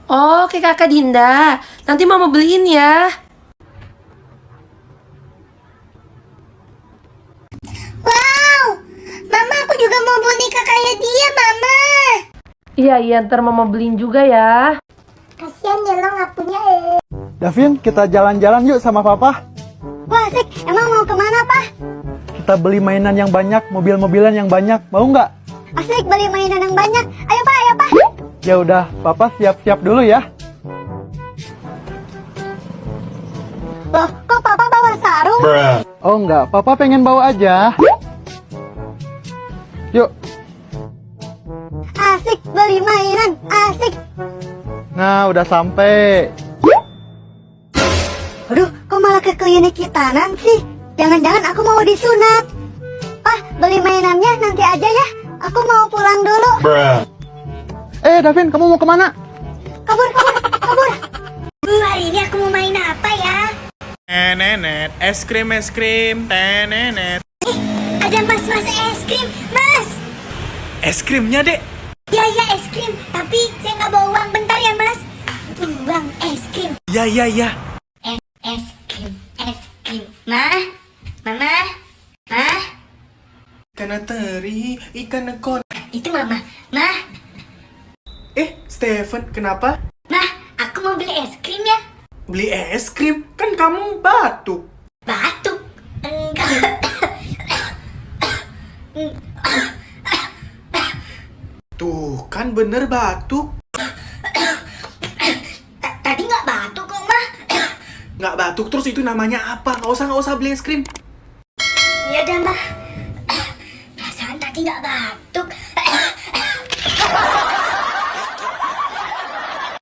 Oke kakak Dinda, nanti mama beliin ya. Wow, Mama aku juga mau boneka kayak dia, Mama. Iya, ntar mama beliin juga ya. Kasian ya lo nggak punya. Davin, kita jalan-jalan yuk sama papa. Wah asik, emang mau kemana, Pak? Kita beli mainan yang banyak, mobil-mobilan yang banyak. Mau nggak? Asik beli mainan yang banyak. Ayo, Pak, ayo, Pak. Ya udah, papa siap-siap dulu ya. Loh, kok Papa bawa sarung? Oh enggak, papa pengen bawa aja. Yuk. Asik beli mainan, asik. Nah, udah sampai. Aduh, kok malah ke klinik Kitanan sih? Jangan-jangan aku mau disunat. Pak, beli mainannya nanti aja ya. Aku mau pulang dulu. Davin, kamu mau kemana? Kabur. Hari ini aku mau main apa ya? Nenet, es krim, tenenet. Ada mas es krim, Mas. Es krimnya, Dek. Ya, es krim. Tapi saya nggak bawa uang, bentar ya, Mas. Uang es krim. Ya. Es krim. Mama. Ikan teri, ikan nekon. Itu Mama. Stephen, kenapa? Aku mau beli es krim ya. Beli es krim? Kan kamu batuk. Batuk? Enggak. Tuh, kan bener batuk. Tadi nggak batuk kok, Ma. Nggak batuk terus itu namanya apa? Nggak usah beli es krim. Ya udah, Ma. Perasaan tadi nggak batuk.